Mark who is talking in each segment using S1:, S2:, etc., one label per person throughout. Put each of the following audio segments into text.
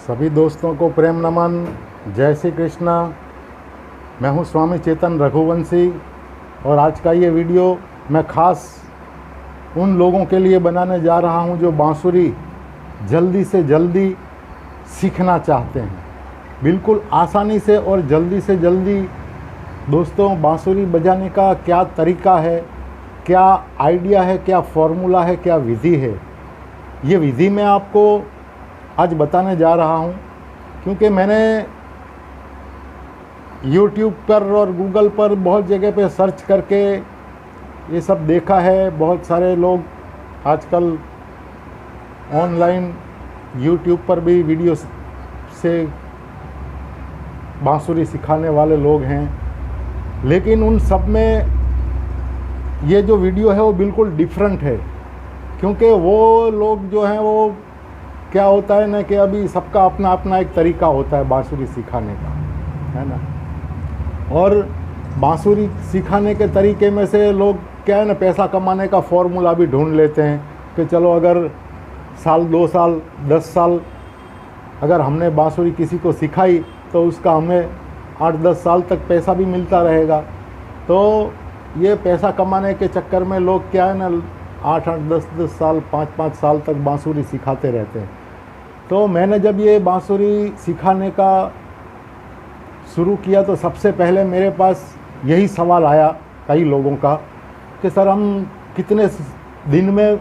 S1: सभी दोस्तों को प्रेम नमन। जय श्री कृष्णा। मैं हूं स्वामी चेतन रघुवंशी और आज का ये वीडियो मैं ख़ास उन लोगों के लिए बनाने जा रहा हूं जो बांसुरी जल्दी से जल्दी सीखना चाहते हैं। बिल्कुल आसानी से और जल्दी से जल्दी दोस्तों बांसुरी बजाने का क्या तरीका है, क्या आइडिया है, क्या फॉर्मूला है, क्या विधि है, ये विधि मैं आपको आज बताने जा रहा हूँ। क्योंकि मैंने YouTube पर और Google पर बहुत जगह पे सर्च करके ये सब देखा है। बहुत सारे लोग आजकल ऑनलाइन YouTube पर भी वीडियो से बांसुरी सिखाने वाले लोग हैं, लेकिन उन सब में ये जो वीडियो है वो बिल्कुल डिफरेंट है। क्योंकि वो लोग जो हैं वो क्या होता है ना कि अभी सबका अपना अपना एक तरीका होता है बांसुरी सिखाने का, है ना। और बांसुरी सिखाने के तरीके में से लोग क्या है ना पैसा कमाने का फॉर्मूला भी ढूंढ लेते हैं कि चलो अगर साल 2 साल 10 साल अगर हमने बांसुरी किसी को सिखाई तो उसका हमें 8-10 साल तक पैसा भी मिलता रहेगा। तो ये पैसा कमाने के चक्कर में लोग क्या है ना 8-8 10-10 साल 5-5 साल तक बांसुरी सिखाते रहते हैं। तो मैंने जब ये बांसुरी सिखाने का शुरू किया तो सबसे पहले मेरे पास यही सवाल आया कई लोगों का कि सर हम कितने दिन में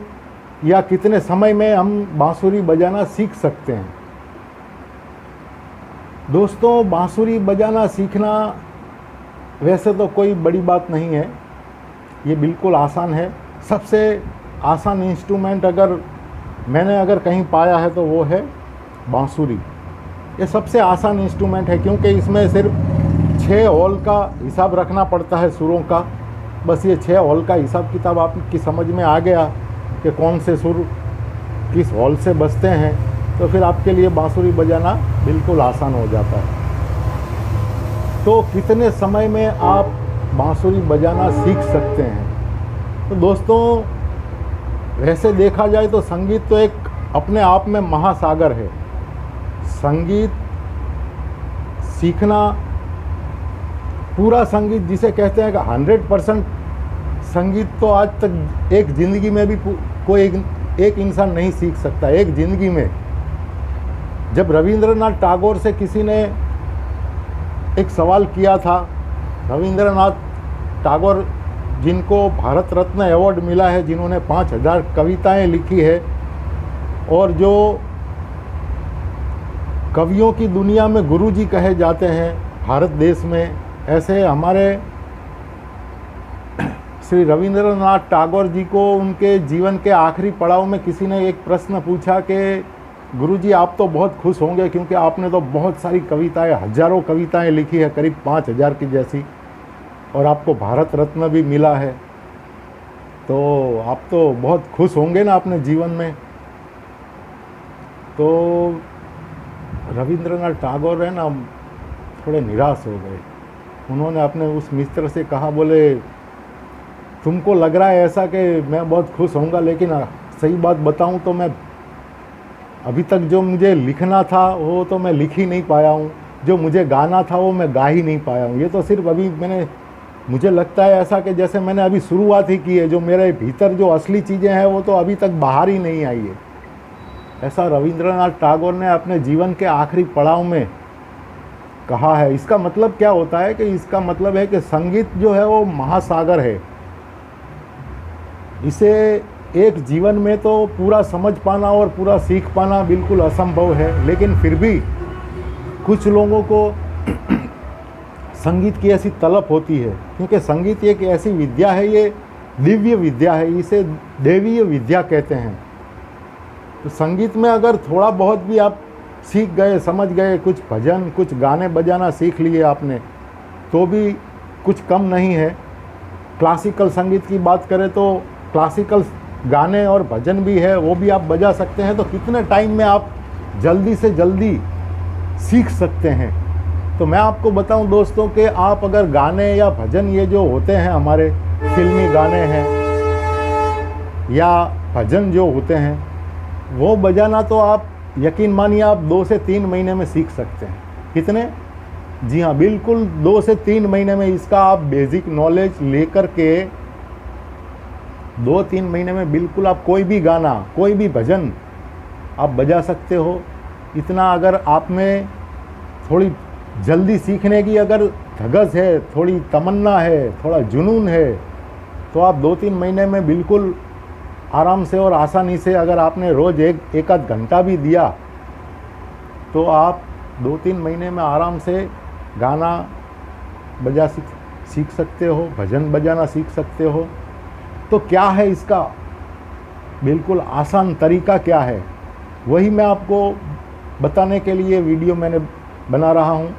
S1: या कितने समय में हम बांसुरी बजाना सीख सकते हैं। दोस्तों बांसुरी बजाना सीखना वैसे तो कोई बड़ी बात नहीं है, ये बिल्कुल आसान है। सबसे आसान इंस्ट्रूमेंट अगर मैंने कहीं पाया है तो वो है बांसुरी। ये सबसे आसान इंस्ट्रूमेंट है क्योंकि इसमें सिर्फ 6 होल का हिसाब रखना पड़ता है सुरों का। बस ये 6 होल का हिसाब किताब आपकी समझ में आ गया कि कौन से सुर किस होल से बजते हैं, तो फिर आपके लिए बांसुरी बजाना बिल्कुल आसान हो जाता है। तो कितने समय में आप बांसुरी बजाना सीख सकते हैं? तो दोस्तों वैसे देखा जाए तो संगीत तो एक अपने आप में महासागर है। संगीत सीखना, पूरा संगीत जिसे कहते हैं कि 100% संगीत तो आज तक एक ज़िंदगी में भी कोई एक इंसान नहीं सीख सकता। एक ज़िंदगी में जब रविंद्रनाथ टैगोर से किसी ने एक सवाल किया था, रविंद्रनाथ टैगोर जिनको भारत रत्न अवार्ड मिला है, जिन्होंने 5000 कविताएं लिखी है और जो कवियों की दुनिया में गुरुजी कहे जाते हैं भारत देश में, ऐसे हमारे श्री रविंद्रनाथ टैगोर जी को उनके जीवन के आखिरी पड़ाव में किसी ने एक प्रश्न पूछा कि गुरुजी आप तो बहुत खुश होंगे क्योंकि आपने तो बहुत सारी कविताएं, हज़ारों कविताएं लिखी है, करीब 5000 की जैसी, और आपको भारत रत्न भी मिला है, तो आप तो बहुत खुश होंगे ना अपने जीवन में। तो रविंद्रनाथ टैगोर है ना थोड़े निराश हो गए। उन्होंने अपने उस मित्र से कहा, बोले तुमको लग रहा है ऐसा कि मैं बहुत खुश होऊंगा, लेकिन सही बात बताऊं तो मैं अभी तक जो मुझे लिखना था वो तो मैं लिख ही नहीं पाया हूँ, जो मुझे गाना था वो मैं गा ही नहीं पाया हूँ। ये तो सिर्फ अभी मुझे लगता है ऐसा कि जैसे मैंने अभी शुरुआत ही की है, जो मेरे भीतर जो असली चीज़ें हैं वो तो अभी तक बाहर ही नहीं आई है। ऐसा रविंद्रनाथ टैगोर ने अपने जीवन के आखिरी पड़ाव में कहा है। इसका मतलब क्या होता है कि इसका मतलब है कि संगीत जो है वो महासागर है। इसे एक जीवन में तो पूरा समझ पाना और पूरा सीख पाना बिल्कुल असंभव है, लेकिन फिर भी कुछ लोगों को संगीत की ऐसी तलब होती है, क्योंकि संगीत एक ऐसी विद्या है, ये दिव्य विद्या है, इसे देवीय विद्या कहते हैं। तो संगीत में अगर थोड़ा बहुत भी आप सीख गए, समझ गए, कुछ भजन कुछ गाने बजाना सीख लिए आपने, तो भी कुछ कम नहीं है। क्लासिकल संगीत की बात करें तो क्लासिकल गाने और भजन भी है, वो भी आप बजा सकते हैं। तो कितने टाइम में आप जल्दी से जल्दी सीख सकते हैं? तो मैं आपको बताऊं दोस्तों कि आप अगर गाने या भजन ये जो होते हैं हमारे फिल्मी गाने हैं या भजन जो होते हैं वो बजाना तो आप यकीन मानिए आप 2 से 3 महीने में सीख सकते हैं। कितने? जी हाँ, बिल्कुल 2 से 3 महीने में इसका आप बेसिक नॉलेज लेकर के 2-3 महीने में बिल्कुल आप कोई भी गाना, कोई भी भजन आप बजा सकते हो। इतना अगर आप में थोड़ी जल्दी सीखने की अगर धगस है, थोड़ी तमन्ना है, थोड़ा जुनून है, तो आप 2-3 महीने में बिल्कुल आराम से और आसानी से, अगर आपने रोज़ एक आध घंटा भी दिया, तो आप 2-3 महीने में आराम से गाना बजा सीख सकते हो, भजन बजाना सीख सकते हो। तो क्या है इसका बिल्कुल आसान तरीका, क्या है, वही मैं आपको बताने के लिए वीडियो मैंने बना रहा हूँ।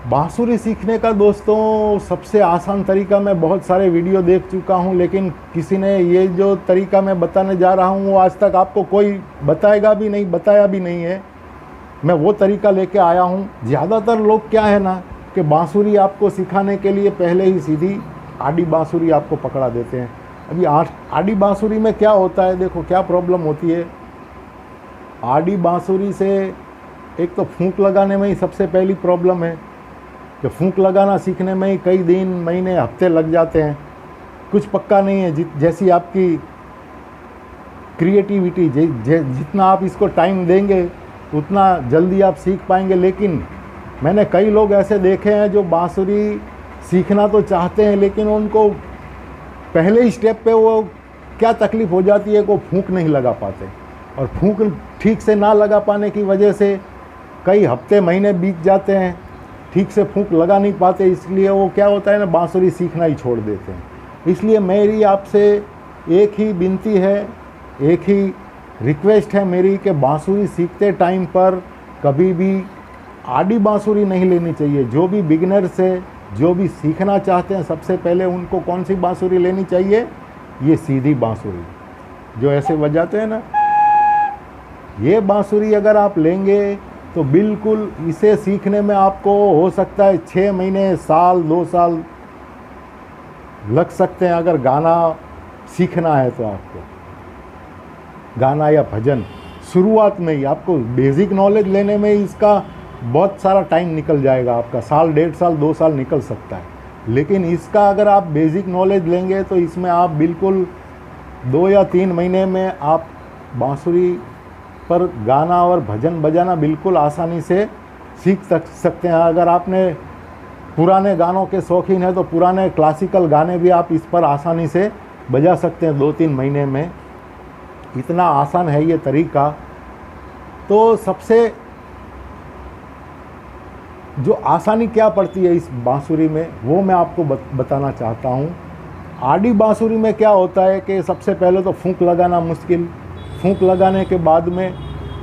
S1: बांसुरी सीखने का दोस्तों सबसे आसान तरीका, मैं बहुत सारे वीडियो देख चुका हूँ, लेकिन किसी ने ये जो तरीका मैं बताने जा रहा हूँ वो आज तक आपको कोई बताया भी नहीं है। मैं वो तरीका लेके आया हूँ। ज़्यादातर लोग क्या है ना कि बांसुरी आपको सिखाने के लिए पहले ही सीधी आड़ी बांसुरी आपको पकड़ा देते हैं। अभी आड़ी बांसुरी में क्या होता है, देखो क्या प्रॉब्लम होती है। आड़ी बांसुरी से एक तो फूंक लगाने में ही सबसे पहली प्रॉब्लम है कि फूंक लगाना सीखने में ही कई दिन, महीने, हफ्ते लग जाते हैं। कुछ पक्का नहीं है, जैसी आपकी क्रिएटिविटी, जितना आप इसको टाइम देंगे उतना जल्दी आप सीख पाएंगे। लेकिन मैंने कई लोग ऐसे देखे हैं जो बांसुरी सीखना तो चाहते हैं, लेकिन उनको पहले ही स्टेप पे वो क्या तकलीफ़ हो जाती है, वो फूंक नहीं लगा पाते, और फूंक ठीक से ना लगा पाने की वजह से कई हफ्ते, महीने बीत जाते हैं, ठीक से फूंक लगा नहीं पाते। इसलिए वो क्या होता है ना, बांसुरी सीखना ही छोड़ देते हैं। इसलिए मेरी आपसे एक ही विनती है, एक ही रिक्वेस्ट है मेरी कि बांसुरी सीखते टाइम पर कभी भी आड़ी बांसुरी नहीं लेनी चाहिए। जो भी बिगिनर्स है, जो भी सीखना चाहते हैं, सबसे पहले उनको कौन सी बांसुरी लेनी चाहिए? ये सीधी बांसुरी जो ऐसे बजाते हैं ना, ये बांसुरी अगर आप लेंगे तो बिल्कुल इसे सीखने में आपको हो सकता है 6 महीने, साल, 2 साल लग सकते हैं। अगर गाना सीखना है तो आपको गाना या भजन शुरुआत में ही आपको बेसिक नॉलेज लेने में ही इसका बहुत सारा टाइम निकल जाएगा। आपका साल, 1.5 साल, 2 साल निकल सकता है। लेकिन इसका अगर आप बेसिक नॉलेज लेंगे तो इसमें आप बिल्कुल 2 या 3 महीने में आप बांसुरी पर गाना और भजन बजाना बिल्कुल आसानी से सीख सकते हैं। अगर आपने पुराने गानों के शौकीन हैं तो पुराने क्लासिकल गाने भी आप इस पर आसानी से बजा सकते हैं 2-3 महीने में। इतना आसान है ये तरीका। तो सबसे जो आसानी क्या पड़ती है इस बांसुरी में, वो मैं आपको बताना चाहता हूँ। आड़ी बांसुरी में क्या होता है कि सबसे पहले तो फूंक लगाना मुश्किल। फूंक लगाने के बाद में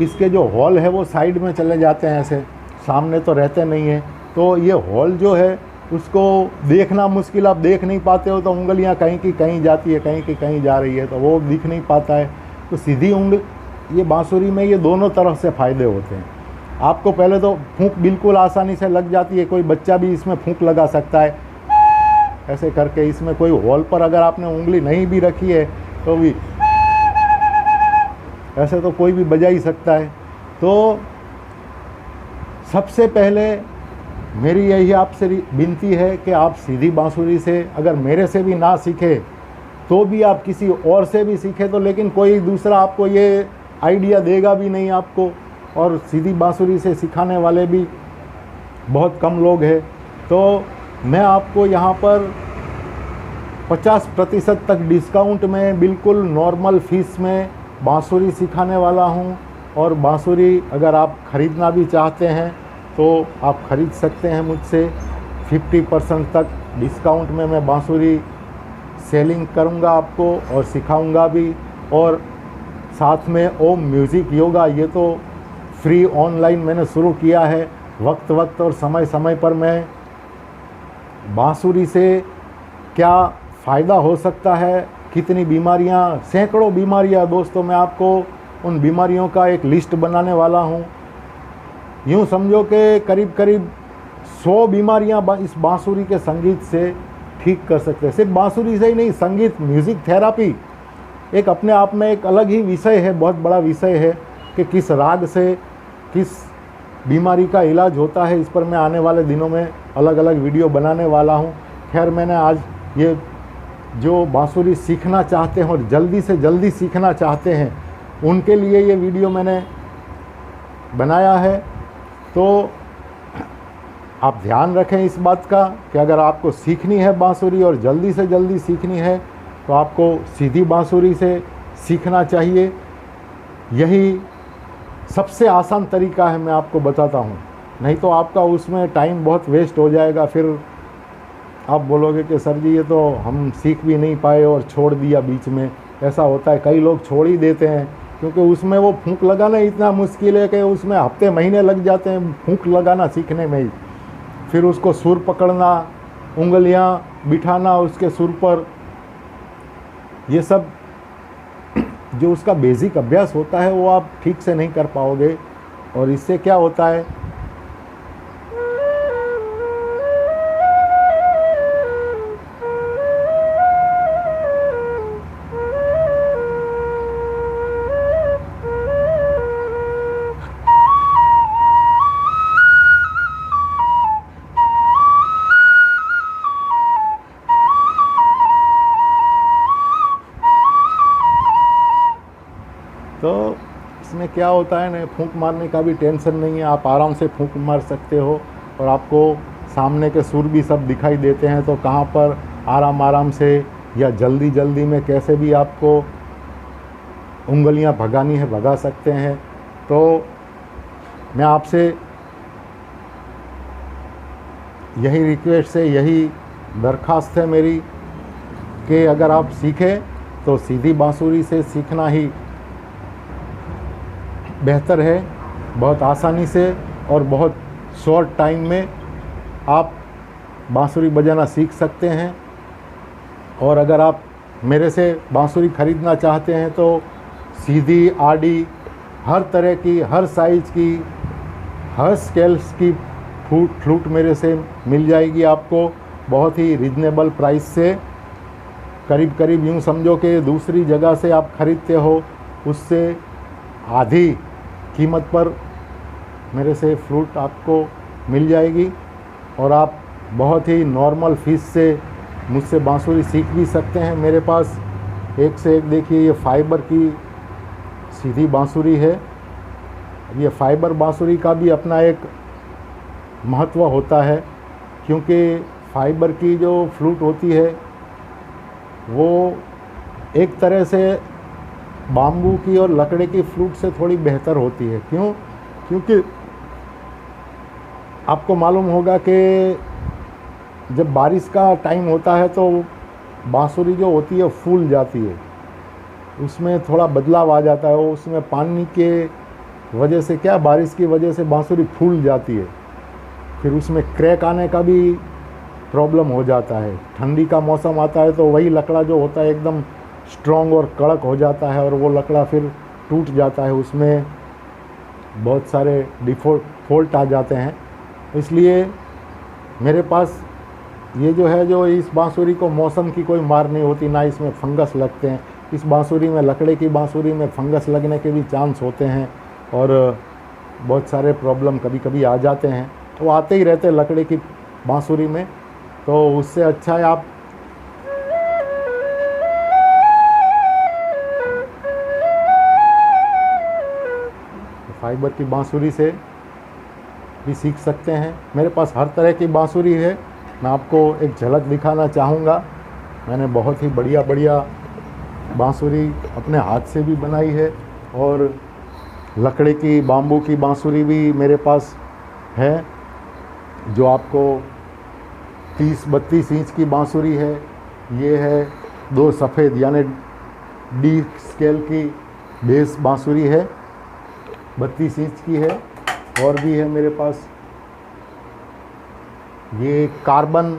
S1: इसके जो हॉल है वो साइड में चले जाते हैं, ऐसे सामने तो रहते नहीं हैं। तो ये हॉल जो है उसको देखना मुश्किल, आप देख नहीं पाते हो, तो उंगलियां कहीं की कहीं जाती है, कहीं की कहीं जा रही है, तो वो दिख नहीं पाता है। तो सीधी ये बांसुरी में ये दोनों तरफ से फ़ायदे होते हैं। आपको पहले तो फूंक बिल्कुल आसानी से लग जाती है, कोई बच्चा भी इसमें फूंक लगा सकता है ऐसे करके। इसमें कोई हॉल पर अगर आपने उंगली नहीं भी रखी है तो भी ऐसे तो कोई भी बजा ही सकता है। तो सबसे पहले मेरी यही आपसे विनती है कि आप सीधी बांसुरी से, अगर मेरे से भी ना सीखे तो भी आप किसी और से भी सीखे, तो लेकिन कोई दूसरा आपको ये आइडिया देगा भी नहीं आपको, और सीधी बांसुरी से सिखाने वाले भी बहुत कम लोग हैं। तो मैं आपको यहाँ पर 50% तक डिस्काउंट में बिल्कुल नॉर्मल फीस में बांसुरी सिखाने वाला हूँ। और बांसुरी अगर आप ख़रीदना भी चाहते हैं तो आप ख़रीद सकते हैं मुझसे। 50% तक डिस्काउंट में मैं बांसुरी सेलिंग करूँगा आपको और सिखाऊँगा भी। और साथ में ओम म्यूज़िक योगा, ये तो फ्री ऑनलाइन मैंने शुरू किया है। वक्त और समय समय पर मैं बांसुरी से क्या फ़ायदा हो सकता है, कितनी बीमारियां, सैकड़ों बीमारियां दोस्तों, मैं आपको उन बीमारियों का एक लिस्ट बनाने वाला हूं। यूँ समझो कि करीब 100 बीमारियां इस बांसुरी के संगीत से ठीक कर सकते हैं। सिर्फ बांसुरी से ही नहीं, संगीत, म्यूज़िक थेरापी एक अपने आप में एक अलग ही विषय है, बहुत बड़ा विषय है। कि किस राग से किस बीमारी का इलाज होता है, इस पर मैं आने वाले दिनों में अलग अलग वीडियो बनाने वाला हूँ। खैर, मैंने आज ये जो बांसुरी सीखना चाहते हैं और जल्दी से जल्दी सीखना चाहते हैं उनके लिए ये वीडियो मैंने बनाया है। तो आप ध्यान रखें इस बात का कि अगर आपको सीखनी है बांसुरी और जल्दी से जल्दी सीखनी है तो आपको सीधी बांसुरी से सीखना चाहिए। यही सबसे आसान तरीका है, मैं आपको बताता हूँ। नहीं तो आपका उसमें टाइम बहुत वेस्ट हो जाएगा, फिर आप बोलोगे कि सर जी ये तो हम सीख भी नहीं पाए और छोड़ दिया बीच में। ऐसा होता है, कई लोग छोड़ ही देते हैं क्योंकि उसमें वो फूंक लगाना इतना मुश्किल है कि उसमें हफ्ते महीने लग जाते हैं फूंक लगाना सीखने में ही। फिर उसको सुर पकड़ना, उंगलियां बिठाना उसके सुर पर, ये सब जो उसका बेसिक अभ्यास होता है वो आप ठीक से नहीं कर पाओगे। और इससे क्या होता है, तो इसमें क्या होता है ना, फूंक मारने का भी टेंशन नहीं है, आप आराम से फूंक मार सकते हो और आपको सामने के सुर भी सब दिखाई देते हैं। तो कहाँ पर आराम आराम से या जल्दी जल्दी में कैसे भी आपको उंगलियां भगानी है भगा सकते हैं। तो मैं आपसे यही रिक्वेस्ट है, यही दरख्वास्त है मेरी कि अगर आप सीखें तो सीधी बांसुरी से सीखना ही बेहतर है। बहुत आसानी से और बहुत शॉर्ट टाइम में आप बांसुरी बजाना सीख सकते हैं। और अगर आप मेरे से बांसुरी ख़रीदना चाहते हैं तो सीधी, आड़ी, हर तरह की, हर साइज़ की, हर स्केल्स की फ्लूट मेरे से मिल जाएगी आपको बहुत ही रिजनेबल प्राइस से। करीब करीब यूँ समझो कि दूसरी जगह से आप ख़रीदते हो उससे आधी कीमत पर मेरे से फ्लूट आपको मिल जाएगी और आप बहुत ही नॉर्मल फीस से मुझसे बांसुरी सीख भी सकते हैं। मेरे पास एक से एक, देखिए ये फाइबर की सीधी बांसुरी है। ये फाइबर बांसुरी का भी अपना एक महत्व होता है क्योंकि फाइबर की जो फ्लूट होती है वो एक तरह से बाम्बू की और लकड़े की फ्लूट से थोड़ी बेहतर होती है। क्यों? क्योंकि आपको मालूम होगा कि जब बारिश का टाइम होता है तो बांसुरी जो होती है फूल जाती है, उसमें थोड़ा बदलाव आ जाता है। उसमें पानी के वजह से, क्या बारिश की वजह से बांसुरी फूल जाती है, फिर उसमें क्रैक आने का भी प्रॉब्लम हो जाता है। ठंडी का मौसम आता है तो वही लकड़ा जो होता है एकदम स्ट्रॉन्ग और कड़क हो जाता है और वो लकड़ा फिर टूट जाता है, उसमें बहुत सारे फॉल्ट आ जाते हैं। इसलिए मेरे पास ये जो है, जो इस बांसुरी को मौसम की कोई मार नहीं होती, ना इसमें फंगस लगते हैं। इस बांसुरी में, लकड़े की बांसुरी में फंगस लगने के भी चांस होते हैं और बहुत सारे प्रॉब्लम कभी कभी आ जाते हैं, तो आते ही रहते हैं लकड़े की बांसुरी में। तो उससे अच्छा है आप फाइबर की बांसुरी से भी सीख सकते हैं। मेरे पास हर तरह की बांसुरी है। मैं आपको एक झलक दिखाना चाहूँगा। मैंने बहुत ही बढ़िया बढ़िया बांसुरी अपने हाथ से भी बनाई है और लकड़े की, बाम्बू की बांसुरी भी मेरे पास है, जो आपको 30-32 इंच की बांसुरी है। ये है 2 सफ़ेद यानी डी स्केल की बेस बांसुरी है, 32 इंच की है। और भी है मेरे पास, ये कार्बन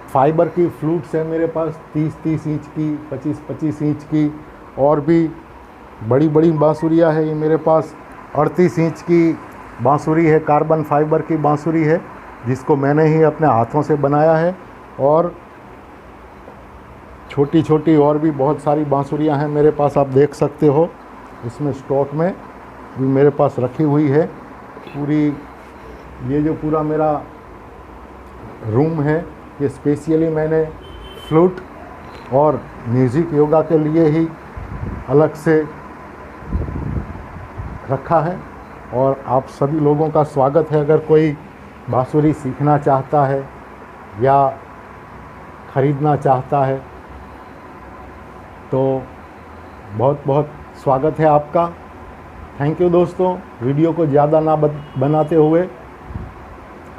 S1: फाइबर की फ्लूट्स है मेरे पास, 30-30 इंच की, 25-25 इंच की। और भी बड़ी बड़ी बांसुरियाँ है। ये मेरे पास 38 इंच की बांसुरी है, कार्बन फाइबर की बांसुरी है, जिसको मैंने ही अपने हाथों से बनाया है। और छोटी छोटी और भी बहुत सारी बांसुरियाँ हैं मेरे पास, आप देख सकते हो। इसमें स्टॉक में भी मेरे पास रखी हुई है पूरी। ये जो पूरा मेरा रूम है ये स्पेशली मैंने फ्लूट और म्यूज़िक योगा के लिए ही अलग से रखा है। और आप सभी लोगों का स्वागत है। अगर कोई बांसुरी सीखना चाहता है या ख़रीदना चाहता है तो बहुत बहुत स्वागत है आपका। थैंक यू दोस्तों। वीडियो को ज़्यादा ना बनाते हुए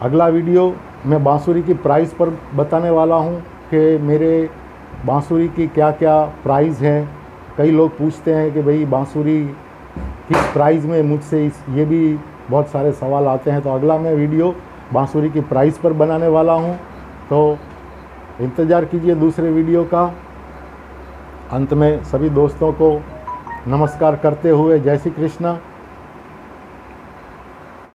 S1: अगला वीडियो मैं बांसुरी की प्राइस पर बताने वाला हूँ कि मेरे बांसुरी की क्या क्या प्राइस हैं। कई लोग पूछते हैं कि भाई बांसुरी किस प्राइस में मुझसे ये भी बहुत सारे सवाल आते हैं। तो अगला मैं वीडियो बांसुरी की प्राइस पर बनाने वाला हूँ, तो इंतज़ार कीजिए दूसरे वीडियो का। अंत में सभी दोस्तों को नमस्कार करते हुए जय श्री कृष्ण।